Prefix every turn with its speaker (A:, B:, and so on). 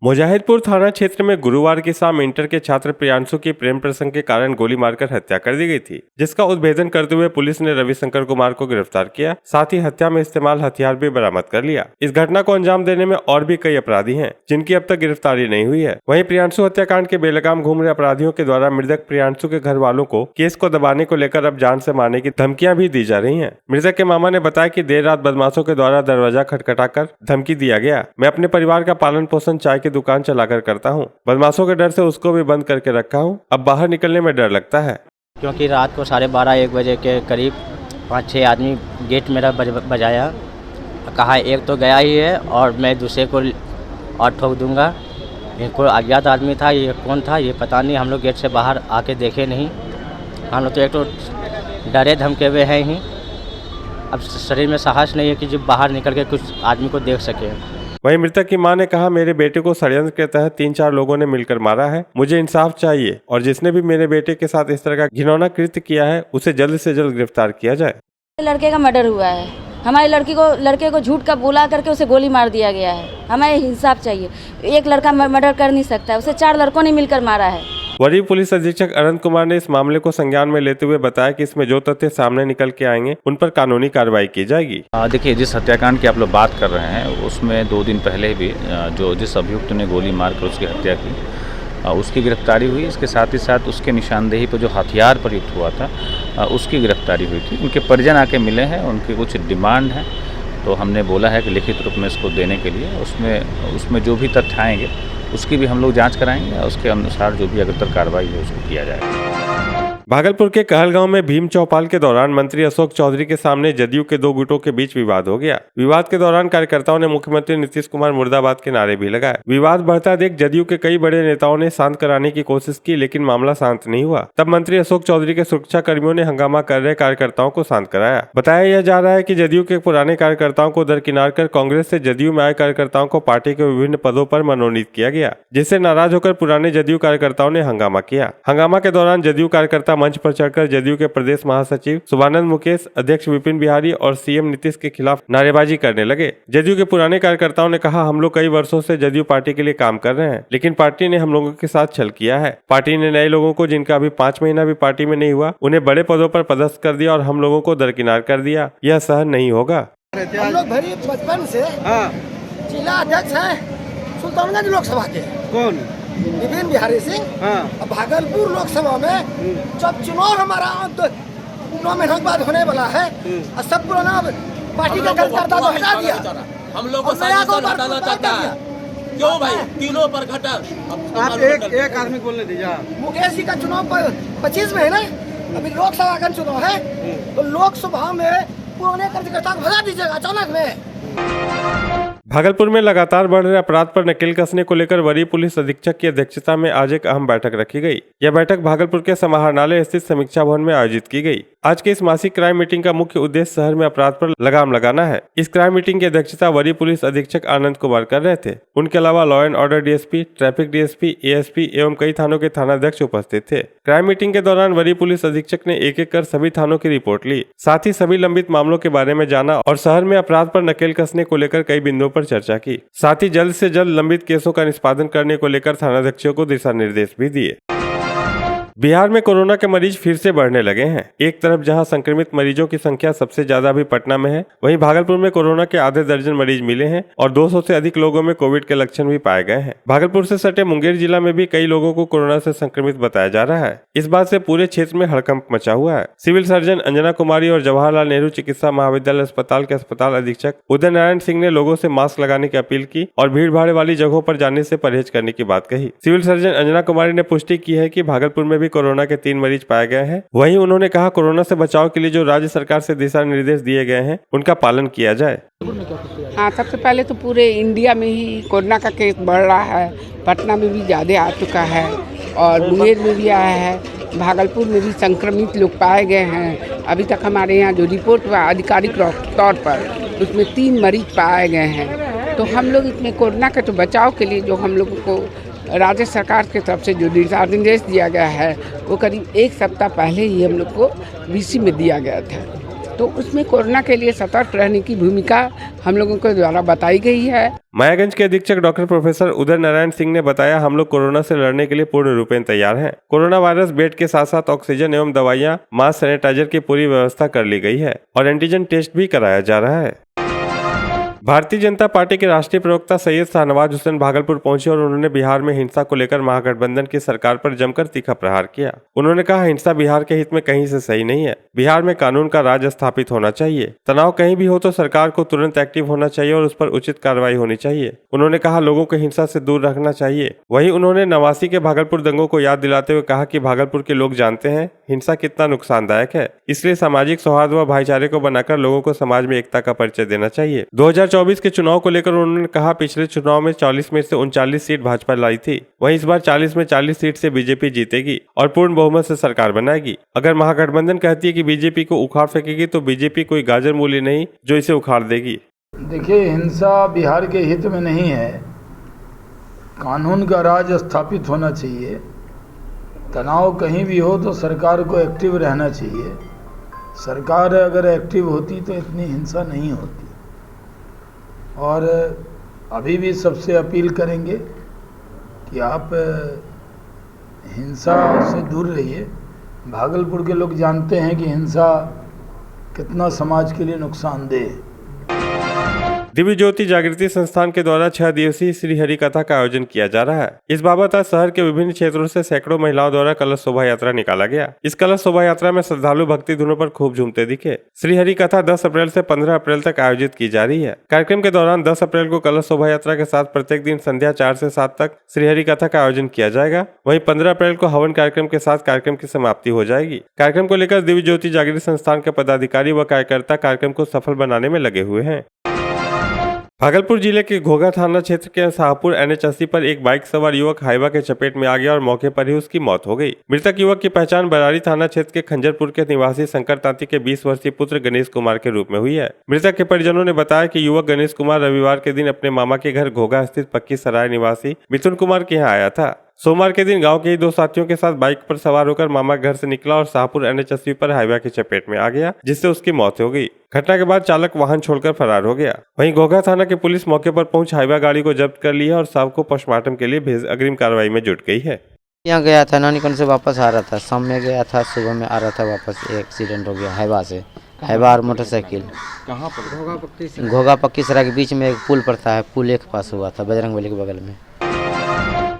A: मुजाहिदपुर थाना क्षेत्र में गुरुवार की शाम इंटर के छात्र प्रियांशु की प्रेम प्रसंग के कारण गोली मारकर हत्या कर दी गई थी, जिसका उद्भेदन करते हुए पुलिस ने रविशंकर कुमार को गिरफ्तार किया। साथ ही हत्या में इस्तेमाल हथियार भी बरामद कर लिया। इस घटना को अंजाम देने में और भी कई अपराधी हैं, जिनकी अब तक गिरफ्तारी नहीं हुई है। वहीं प्रियांशु हत्याकांड के बेलगाम घूम रहे अपराधियों के द्वारा मृतक प्रियांशु के घर वालों को केस को दबाने को लेकर अब जान से मारने की धमकियां भी दी जा रही हैं। मृतक के मामा ने बताया कि देर रात बदमाशों के द्वारा दरवाजा खटखटाकर धमकी दिया गया। मैं अपने परिवार का पालन पोषण चाय की दुकान चलाकर करता हूँ। बदमाशों के डर से उसको भी बंद करके रखा हूँ। अब बाहर निकलने में डर लगता है।
B: क्योंकि रात को 12:30-1 बजे के करीब 5-6 आदमी गेट मेरा बजाया, कहा एक तो गया ही है और मैं दूसरे को और ठोक दूंगा। इनको अज्ञात आदमी था, ये कौन था ये पता नहीं। हम लोग गेट से बाहर आके देखे नहीं। हम लोग तो एक तो डरे धमके हुए हैं ही। अब शरीर में साहस नहीं है कि जब बाहर निकल के कुछ आदमी को देख सके।
A: वहीं मृतक की मां ने कहा, मेरे बेटे को षड्यंत्र के तहत 3-4 लोगों ने मिलकर मारा है। मुझे इंसाफ चाहिए और जिसने भी मेरे बेटे के साथ इस तरह का घिनौना कृत्य किया है उसे जल्द से जल्द गिरफ्तार किया जाए।
C: लड़के का मर्डर हुआ है। हमारे लड़के को झूठ का बुला करके उसे गोली मार दिया गया है। हमें इंसाफ चाहिए। एक लड़का मर्डर कर नहीं सकता, उसे 4 लड़कों ने मिलकर मारा है।
A: वरीय पुलिस अधीक्षक अनंत कुमार ने इस मामले को संज्ञान में लेते हुए बताया कि इसमें जो तथ्य सामने निकल के आएंगे उन पर कानूनी कार्रवाई की जाएगी।
D: देखिए, जिस हत्याकांड की आप लोग बात कर रहे हैं उसमें 2 दिन पहले भी जिस अभियुक्त ने गोली मारकर उसकी हत्या की उसकी गिरफ्तारी हुई। इसके साथ ही साथ उसके निशानदेही पर जो हथियार प्रयुक्त हुआ था उसकी गिरफ्तारी हुई थी। उनके परिजन आके मिले हैं, उनकी कुछ डिमांड है, तो हमने बोला है कि लिखित रूप में इसको देने के लिए उसमें जो भी तथ्य आएंगे उसकी भी हम लोग जांच कराएंगे और उसके अनुसार जो भी अग्रतर कार्रवाई है उसको किया जाएगा।
A: भागलपुर के कहलगांव में भीम चौपाल के दौरान मंत्री अशोक चौधरी के सामने जदयू के 2 गुटों के बीच विवाद हो गया। विवाद के दौरान कार्यकर्ताओं ने मुख्यमंत्री नीतीश कुमार मुर्दाबाद के नारे भी लगाए। विवाद बढ़ता देख जदयू के कई बड़े नेताओं ने शांत कराने की कोशिश की, लेकिन मामला शांत नहीं हुआ। तब मंत्री अशोक चौधरी के सुरक्षा कर्मियों ने हंगामा कर रहे कार्यकर्ताओं को शांत कराया। बताया यह जा रहा है कि जदयू के पुराने कार्यकर्ताओं को दरकिनार कर कांग्रेस से जदयू में आए कार्यकर्ताओं को पार्टी के विभिन्न पदों पर मनोनीत किया गया, जिससे नाराज होकर पुराने जदयू कार्यकर्ताओं ने हंगामा किया। हंगामा के दौरान जदयू कार्यकर्ता मंच पर चढ़कर जदयू के प्रदेश महासचिव शुभानंद मुकेश, अध्यक्ष विपिन बिहारी और सीएम नीतीश के खिलाफ नारेबाजी करने लगे। जदयू के पुराने कार्यकर्ताओं ने कहा, हम लोग कई वर्षों से जदयू पार्टी के लिए काम कर रहे हैं, लेकिन पार्टी ने हम लोगों के साथ छल किया है। पार्टी ने नए लोगों को, जिनका अभी 5 महीना भी पार्टी में नहीं हुआ, उन्हें बड़े पदों पर पदस्थ कर दिया और हम लोगों को दरकिनार कर दिया। यह सहन नहीं होगा।
E: हम लोग भरी बचपन से जिला अध्यक्ष है सुल्तानगंज लोकसभा के। कौन? विपिन बिहारी सिंह। भागलपुर लोकसभा में जब चुनाव हमारा 9 महीने के बाद होने वाला है, सब पुराना पार्टी का कार्यकर्ता को हटा दिया।
F: हम लोग को हटाना चाहता है। क्यों भाई? तीनों पर घटा।
E: आप एक आदमी बोलने दीजिए। मुकेश जी का चुनाव 25 में है ना, अभी लोकसभा का चुनाव है, तो लोकसभा में पुराने कार्यकर्ता को हटा दीजिएगा अचानक में।
A: भागलपुर में लगातार बढ़ रहे अपराध पर नकेल कसने को लेकर वरीय पुलिस अधीक्षक की अध्यक्षता में आज एक अहम बैठक रखी गई। यह बैठक भागलपुर के समाहरणालय स्थित समीक्षा भवन में आयोजित की गई। आज की इस मासिक क्राइम मीटिंग का मुख्य उद्देश्य शहर में अपराध पर लगाम लगाना है। इस क्राइम मीटिंग की अध्यक्षता वरीय पुलिस अधीक्षक आनंद कुमार कर रहे थे। उनके अलावा law and order DSP, traffic DSP, ASP एवं कई थानों के थानाध्यक्ष उपस्थित थे। क्राइम मीटिंग के दौरान वरीय पुलिस अधीक्षक ने एक-एक कर सभी थानों की रिपोर्ट ली, साथ ही सभी लंबित मामलों के बारे में जाना और शहर में अपराध पर नकेल कसने को लेकर कई बिंदुओं पर चर्चा की। साथ ही जल्द से जल्द लंबित केसों का निष्पादन करने को लेकर थानाध्यक्षों को दिशा निर्देश भी दिए। बिहार में कोरोना के मरीज फिर से बढ़ने लगे हैं। एक तरफ जहां संक्रमित मरीजों की संख्या सबसे ज्यादा अभी पटना में है, वहीं भागलपुर में कोरोना के आधे दर्जन मरीज मिले हैं और 200 से अधिक लोगों में कोविड के लक्षण भी पाए गए हैं। भागलपुर से सटे मुंगेर जिला में भी कई लोगों को कोरोना से संक्रमित बताया जा रहा है। इस बात से पूरे क्षेत्र में हड़कंप मचा हुआ है। सिविल सर्जन अंजना कुमारी और जवाहरलाल नेहरू चिकित्सा महाविद्यालय अस्पताल के अस्पताल अधीक्षक उदय नारायण सिंह ने लोगों से मास्क लगाने की अपील की और भीड़ भाड़ वाली जगहों पर जाने से परहेज करने की बात कही। सिविल सर्जन अंजना कुमारी ने पुष्टि की है कि भागलपुर में भी कोरोना के 3 मरीज पाए गए हैं। वहीं उन्होंने कहा, कोरोना से बचाव के लिए जो राज्य सरकार से दिशा निर्देश दिए गए हैं उनका पालन किया जाए।
G: हाँ, सबसे पहले तो पूरे इंडिया में ही कोरोना का केस बढ़ रहा है। पटना में भी ज़्यादा आ चुका है और मुंगेर में भी आया है। भागलपुर में भी संक्रमित लोग पाए गए हैं। अभी तक हमारे यहाँ जो रिपोर्ट हुआ आधिकारिक तौर पर उसमें 3 मरीज पाए गए हैं। तो हम लोग इसमें कोरोना के तो बचाव के लिए जो हम लोगों को राज्य सरकार की तरफ से जो दिशा निर्देश दिया गया है वो करीब 1 सप्ताह पहले ही हम लोग को वीसी में दिया गया था। तो उसमें कोरोना के लिए सतर्क रहने की भूमिका हम लोगों के द्वारा बताई गई है।
A: मायागंज के अधीक्षक डॉक्टर प्रोफेसर उदय नारायण सिंह ने बताया, हम लोग कोरोना से लड़ने के लिए पूर्ण रूपेण तैयार हैं। कोरोना वायरस बेड के साथ साथ ऑक्सीजन एवं दवाइयां, मास्क, सैनिटाइजर की पूरी व्यवस्था कर ली गई है और एंटीजन टेस्ट भी कराया जा रहा है। भारतीय जनता पार्टी के राष्ट्रीय प्रवक्ता सैयद शाहनवाज हुसैन भागलपुर पहुंचे और उन्होंने बिहार में हिंसा को लेकर महागठबंधन की सरकार पर जमकर तीखा प्रहार किया। उन्होंने कहा, हिंसा बिहार के हित में कहीं से सही नहीं है। बिहार में कानून का राज स्थापित होना चाहिए। तनाव कहीं भी हो तो सरकार को तुरंत एक्टिव होना चाहिए और उस पर उचित कार्रवाई होनी चाहिए। उन्होंने कहा, लोगों को हिंसा से दूर रखना चाहिए। वहीं उन्होंने 89 के भागलपुर दंगों को याद दिलाते हुए कहा कि भागलपुर के लोग जानते हैं हिंसा कितना नुकसानदायक है, इसलिए सामाजिक सौहार्द व भाईचारे को बनाकर लोगों को समाज में एकता का परिचय देना चाहिए। 2024 के चुनाव को लेकर उन्होंने कहा, पिछले चुनाव में 40 में से 39 सीट भाजपा लाई थी, वहीं इस बार 40 में 40 सीट से बीजेपी जीतेगी और पूर्ण बहुमत से सरकार बनाएगी। अगर महागठबंधन कहती है कि बीजेपी को उखाड़ फेंकेगी तो बीजेपी कोई गाजर मूली नहीं जो इसे उखाड़ देगी।
H: देखिए, हिंसा बिहार के हित में नहीं है। कानून का राज स्थापित होना चाहिए। तनाव कहीं भी हो तो सरकार को एक्टिव रहना चाहिए। सरकार अगर एक्टिव होती तो इतनी हिंसा नहीं होती। और अभी भी सबसे अपील करेंगे कि आप हिंसा से दूर रहिए। भागलपुर के लोग जानते हैं कि हिंसा कितना समाज के लिए नुकसानदेह है।
A: दिव्य ज्योति जागृति संस्थान के द्वारा 6 दिवसीय श्री हरि कथा का आयोजन किया जा रहा है। इस बाबत आज शहर के विभिन्न क्षेत्रों से सैकड़ों महिलाओं द्वारा कलश शोभा यात्रा निकाला गया। इस कलश शोभा यात्रा में श्रद्धालु भक्ति धुनों पर खूब झूमते दिखे। श्री हरि कथा 10 अप्रैल से 15 अप्रैल तक आयोजित की जा रही है। कार्यक्रम के दौरान 10 अप्रैल को कलश शोभा यात्रा के साथ प्रत्येक दिन संध्या 4 से 7 तक श्री हरि कथा का आयोजन किया जाएगा। वहीं 15 अप्रैल को हवन कार्यक्रम के साथ कार्यक्रम की समाप्ति हो जाएगी। कार्यक्रम को लेकर दिव्य ज्योति जागृति संस्थान के पदाधिकारी व कार्यकर्ता कार्यक्रम को सफल बनाने में लगे हुए हैं। भागलपुर जिले के घोघा थाना क्षेत्र के शाहपुर NH 80 पर एक बाइक सवार युवक हाईवा के चपेट में आ गया और मौके पर ही उसकी मौत हो गई। मृतक युवक की पहचान बरारी थाना क्षेत्र के खंजरपुर के निवासी शंकर तांती के 20 वर्षीय पुत्र गणेश कुमार के रूप में हुई है। मृतक के परिजनों ने बताया कि युवक गणेश कुमार रविवार के दिन अपने मामा के घर घोघा स्थित पक्की सराय निवासी मिथुन कुमार के यहाँ आया था। सोमवार के दिन गांव के ही 2 साथियों के साथ बाइक पर सवार होकर मामा के घर से निकला और शाहपुर NH 80 पर हाईवा की चपेट में आ गया, जिससे उसकी मौत हो गई। घटना के बाद चालक वाहन छोड़कर फरार हो गया। वहीं घोघा थाना की पुलिस मौके पर पहुंच हाईवा गाड़ी को जब्त कर लिया और शव को पोस्टमार्टम के लिए भेज अग्रिम कार्रवाई में जुट गई है।
B: यहाँ गया था, नानीकन से वापस आ रहा था, शाम में गया था, सुबह में आ रहा था वापस। एक्सीडेंट हो गया हाईवा से, हाईवा और मोटरसाइकिल।
I: कहाँ पर?
B: घोघा पक्की सराय के बीच में एक पुल पड़ता है, पुल एक पास हुआ था, बजरंग बली के बगल में।